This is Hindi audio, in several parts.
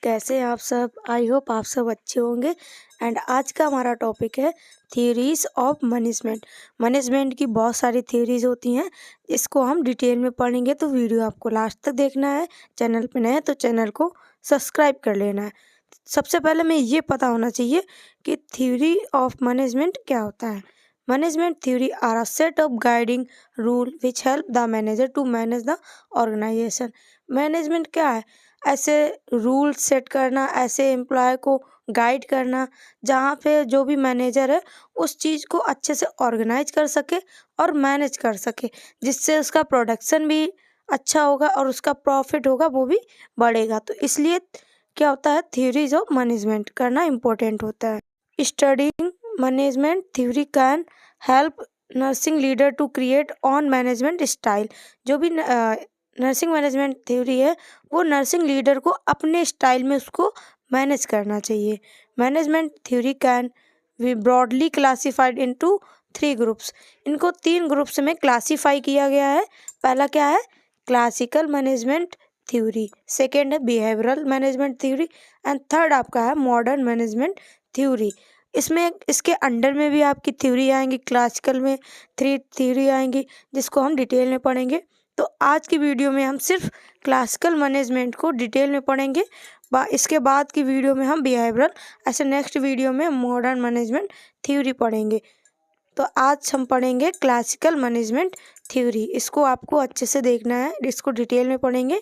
कैसे हैं आप सब। आई होप आप सब अच्छे होंगे। एंड आज का हमारा टॉपिक है थ्योरीज ऑफ मैनेजमेंट। मैनेजमेंट की बहुत सारी थ्योरीज होती हैं, इसको हम डिटेल में पढ़ेंगे, तो वीडियो आपको लास्ट तक देखना है। चैनल पे नए हैं तो चैनल को सब्सक्राइब कर लेना है। सबसे पहले हमें ये पता होना चाहिए कि थ्योरी ऑफ मैनेजमेंट क्या होता है। Management theory are a set of guiding rule which help the manager to manage the organisation. Management क्या है? ऐसे रूल सेट करना, ऐसे एम्प्लॉय को गाइड करना जहाँ पे जो भी मैनेजर है उस चीज़ को अच्छे से ऑर्गेनाइज कर सके और मैनेज कर सके, जिससे उसका प्रोडक्शन भी अच्छा होगा और उसका प्रॉफिट होगा वो भी बढ़ेगा। तो इसलिए क्या होता है, थ्योरीज ऑफ मैनेजमेंट करना इम्पोर्टेंट होता है। Studying management theory can help nursing leader to create on management style. जो भी नर्सिंग मैनेजमेंट थ्योरी है वो नर्सिंग लीडर को अपने स्टाइल में उसको मैनेज करना चाहिए। Management theory can be broadly classified into 3 groups. इनको 3 ग्रुप्स में क्लासीफाई किया गया है। पहला क्या है? Classical management theory. सेकेंड है behavioural management theory and third आपका है मॉडर्न मैनेजमेंट थ्योरी। इसमें इसके अंडर में भी आपकी थ्योरी आएंगी, क्लासिकल में 3 थ्योरी आएंगी जिसको हम डिटेल में पढ़ेंगे। तो आज की वीडियो में हम सिर्फ क्लासिकल मैनेजमेंट को डिटेल में पढ़ेंगे। इसके बाद की वीडियो में हम बिहेवियरल, ऐसे नेक्स्ट वीडियो में मॉडर्न मैनेजमेंट थ्योरी पढ़ेंगे। तो आज हम पढ़ेंगे क्लासिकल मैनेजमेंट थ्योरी। इसको आपको अच्छे से देखना है, इसको डिटेल में पढ़ेंगे।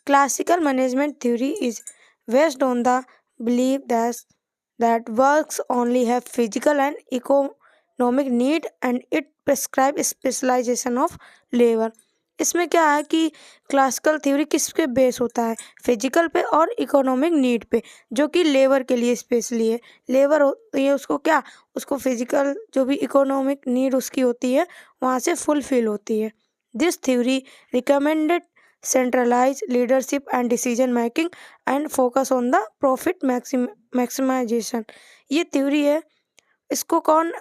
Classical management theory is based on the believe that works only have physical and economic need and it prescribe specialization of labor। इसमें क्या है कि क्लासिकल थ्योरी किस पे बेस होता है? फिजिकल पे और इकोनॉमिक नीड पे, जो कि लेबर के लिए स्पेशली है। लेबर होती है उसको क्या, उसको फिजिकल जो भी इकोनॉमिक नीड उसकी होती है वहाँ से फुलफिल होती है। This theory recommended centralize leadership and decision making and focus on the profit maximization। ये थ्योरी है, इसको कौन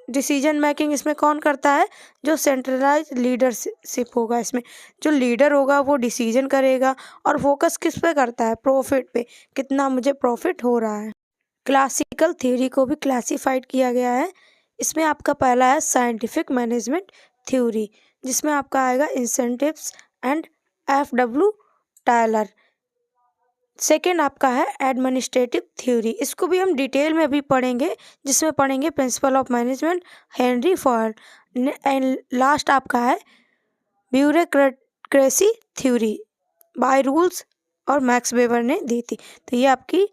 डिसीजन मेकिंग इसमें कौन करता है? जो सेंट्रलाइज लीडरशिप होगा, इसमें जो लीडर होगा वो डिसीजन करेगा और फोकस किस पे करता है? प्रॉफिट पे, कितना मुझे प्रॉफिट हो रहा है। क्लासिकल थ्योरी को भी क्लासिफाइड किया गया है। इसमें आपका पहला है साइंटिफिक मैनेजमेंट थ्योरी, जिसमें आपका आएगा incentives and FW Tyler. Second आपका है एडमिनिस्ट्रेटिव थ्योरी, इसको भी हम डिटेल में भी पढ़ेंगे, जिसमें पढ़ेंगे principle of management Henry Ford. And last आपका है ब्यूरोक्रेसी थ्योरी, बाय रूल्स और मैक्स वेबर ने दी थी। तो ये आपकी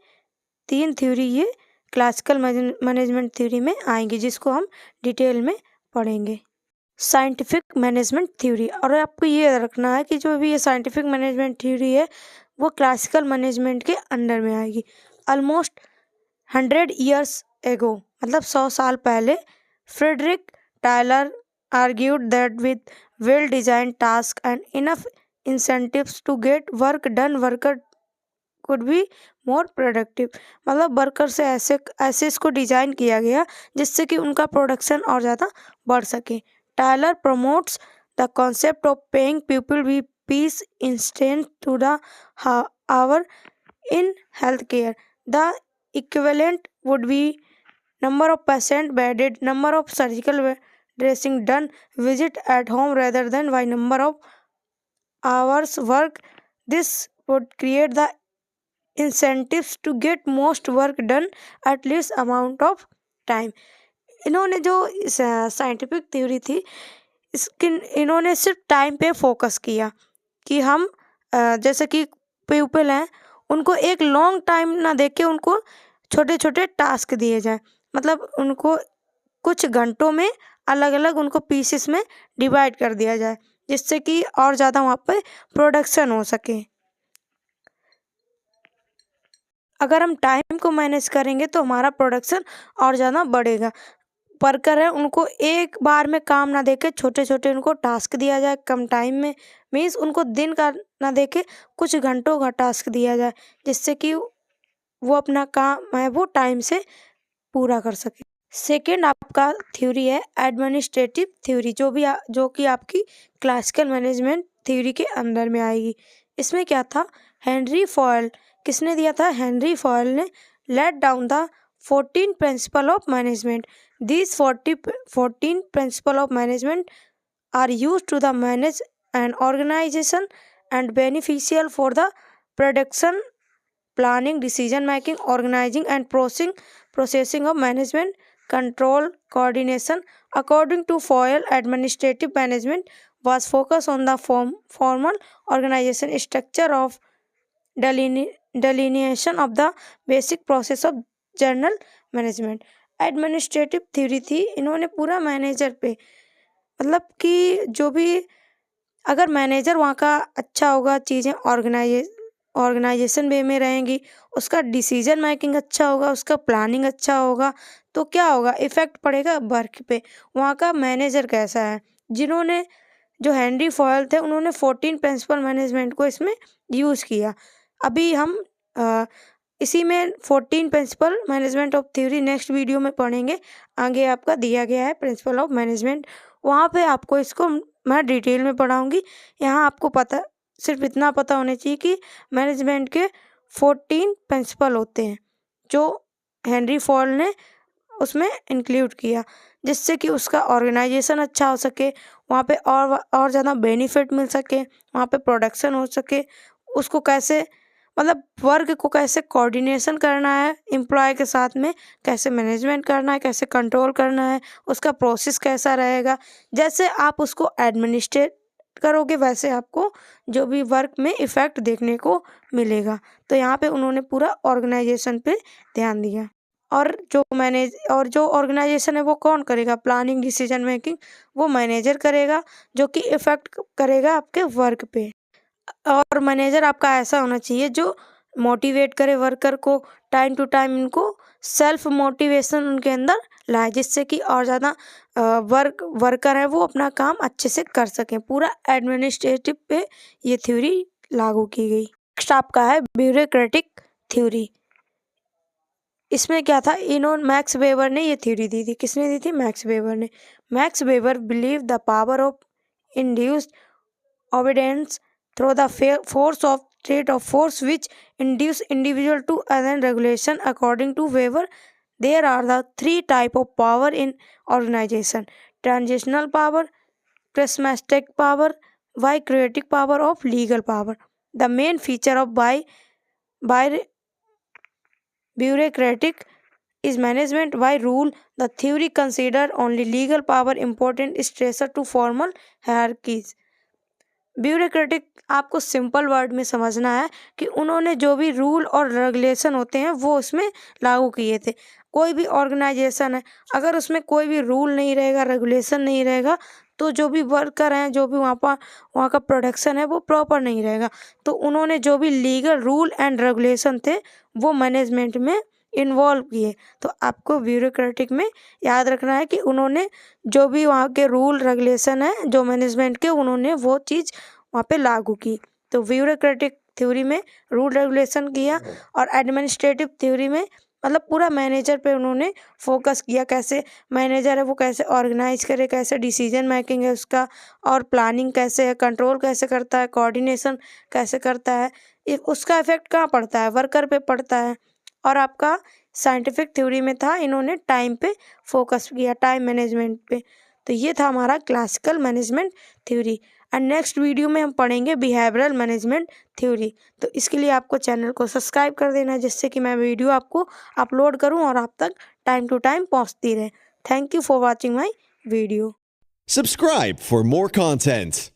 3 थ्योरी ये क्लासिकल मैनेजमेंट थ्योरी में आएंगी, जिसको हम डिटेल में पढ़ेंगे। साइंटिफिक मैनेजमेंट थ्योरी, और आपको ये रखना है कि जो भी ये साइंटिफिक मैनेजमेंट थ्योरी है वो क्लासिकल मैनेजमेंट के अंडर में आएगी। ऑलमोस्ट 100 ईयर्स एगो, मतलब 100 साल पहले, Frederick Taylor argued that with well design task and enough incentives to get work done worker could be more productive. मतलब वर्कर से ऐसे इसको डिजाइन किया गया जिससे कि उनका प्रोडक्शन और ज़्यादा बढ़ सके। Tyler promotes the concept of paying people with peace instead to the hour in healthcare. The equivalent would be number of patient bedded, number of surgical dressing done, visit at home rather than by number of hours work. This would create the incentives to get most work done at least amount of time। इन्होंने जो साइंटिफिक थ्योरी थी इसकी, इन्होंने सिर्फ टाइम पे फोकस किया कि हम जैसे कि पीपल हैं उनको एक लॉन्ग टाइम ना देके उनको छोटे छोटे टास्क दिए जाएं, मतलब उनको कुछ घंटों में अलग अलग उनको पीसेस में डिवाइड कर दिया जाए, जिससे कि और ज़्यादा वहाँ पे प्रोडक्शन हो सके। अगर हम टाइम को मैनेज करेंगे तो हमारा प्रोडक्शन और ज़्यादा बढ़ेगा। वर्कर है उनको एक बार में काम ना देके छोटे छोटे उनको टास्क दिया जाए कम टाइम में, मीन्स उनको दिन का ना देके कुछ घंटों का टास्क दिया जाए, जिससे कि वो अपना काम है वो टाइम से पूरा कर सके। सेकेंड आपका थ्योरी है एडमिनिस्ट्रेटिव थ्योरी, जो कि आपकी क्लासिकल मैनेजमेंट थ्योरी के अंदर में आएगी। इसमें क्या था, हेनरी फॉयल किसने दिया था? हेनरी फॉयल ने। Laid down the 14 principle of management. These 14 principle of management are used to the manage an organization and beneficial for the production, planning, decision making, organizing and processing of management, control, coordination. According to Foyle, administrative management was focused on the formal organization structure of delineation of the basic process of general management. Administrative theory थी, इन्होंने पूरा मैनेजर पे, मतलब कि जो भी अगर मैनेजर वहाँ का अच्छा होगा, चीज़ें ऑर्गेनाइजेशन वे में रहेंगी, उसका डिसीजन मेकिंग अच्छा होगा, उसका प्लानिंग अच्छा होगा, तो क्या होगा? इफ़ेक्ट पड़ेगा वर्क पे। वहाँ का मैनेजर कैसा है? जिन्होंने जो हेनरी फॉयल थे उन्होंने 14 प्रिंसिपल मैनेजमेंट को इसमें यूज़ किया। अभी हम इसी में 14 principle management of theory next video में पढ़ेंगे। आगे आपका दिया गया है प्रिंसिपल ऑफ मैनेजमेंट, वहाँ पे आपको इसको मैं डिटेल में पढ़ाऊँगी। यहाँ आपको पता, सिर्फ इतना पता होना चाहिए कि मैनेजमेंट के 14 प्रिंसिपल होते हैं जो हेनरी फॉयल ने उसमें इंक्लूड किया, जिससे कि उसका ऑर्गेनाइजेशन अच्छा हो सके, वहाँ पे और ज़्यादा बेनिफिट मिल सके, वहाँ पे प्रोडक्शन हो सके, उसको कैसे, मतलब वर्क को कैसे कोऑर्डिनेशन करना है एम्प्लॉय के साथ में, कैसे मैनेजमेंट करना है, कैसे कंट्रोल करना है, उसका प्रोसेस कैसा रहेगा। जैसे आप उसको एडमिनिस्ट्रेट करोगे वैसे आपको जो भी वर्क में इफ़ेक्ट देखने को मिलेगा। तो यहाँ पे उन्होंने पूरा ऑर्गेनाइजेशन पे ध्यान दिया। और जो ऑर्गेनाइजेशन है वो कौन करेगा? प्लानिंग, डिसीजन मेकिंग वो मैनेजर करेगा, जो कि इफ़ेक्ट करेगा आपके वर्क पे। और मैनेजर आपका ऐसा होना चाहिए जो मोटिवेट करे वर्कर को, टाइम टू टाइम इनको सेल्फ मोटिवेशन उनके अंदर लाए, जिससे कि और ज़्यादा वर्कर है वो अपना काम अच्छे से कर सकें। पूरा एडमिनिस्ट्रेटिव पे ये थ्योरी लागू की गई। नेक्स्ट आपका है ब्यूरोक्रेटिक थ्योरी। इसमें क्या था? मैक्स वेबर ने ये थ्योरी दी थी। किसने दी थी? मैक्स वेबर ने। Max weber believe the power of induced obedience through the force of state of force which induce individual to other regulation. According to Weber, there are the 3 type of power in organization: transitional power, prismatic power, by creative power of legal power. The main feature of by bureaucratic is management by rule. The theory consider only legal power important stressor to formal hierarchies. Bureaucratic आपको सिंपल वर्ड में समझना है कि उन्होंने जो भी रूल और रेगुलेशन होते हैं वो उसमें लागू किए थे। कोई भी ऑर्गेनाइजेशन है, अगर उसमें कोई भी रूल नहीं रहेगा, रेगुलेशन नहीं रहेगा, तो जो भी वर्कर हैं, जो भी वहाँ का प्रोडक्शन है वो प्रॉपर नहीं रहेगा। तो उन्होंने जो भी लीगल रूल एंड रेगुलेशन थे वो मैनेजमेंट में इन्वॉल्व किए। तो आपको ब्यूरोक्रेटिक में याद रखना है कि उन्होंने जो भी वहाँ के रूल रेगुलेशन है जो मैनेजमेंट के, उन्होंने वो चीज़ वहाँ पे लागू की। तो ब्यूरोक्रेटिक थ्योरी में रूल रेगुलेशन किया, और एडमिनिस्ट्रेटिव थ्योरी में मतलब पूरा मैनेजर पे उन्होंने फोकस किया। कैसे मैनेजर है वो कैसे ऑर्गेनाइज करे, कैसे डिसीजन मेकिंग है उसका, और प्लानिंग कैसे है, कंट्रोल कैसे करता है, कोऑर्डिनेशन कैसे करता है, उसका इफेक्ट कहाँ पड़ता है? वर्कर पे पड़ता है। और आपका साइंटिफिक थ्योरी में था, इन्होंने टाइम पे फोकस किया, टाइम मैनेजमेंट पे। तो ये था हमारा classical management theory. And next video में हम पढ़ेंगे बिहेवियरल मैनेजमेंट थ्योरी। तो इसके लिए आपको चैनल को सब्सक्राइब कर देना, जिससे कि मैं वीडियो आपको अपलोड करूं और आप तक टाइम टू टाइम पहुंचती रहे। Thank you for watching my video. Subscribe for more content.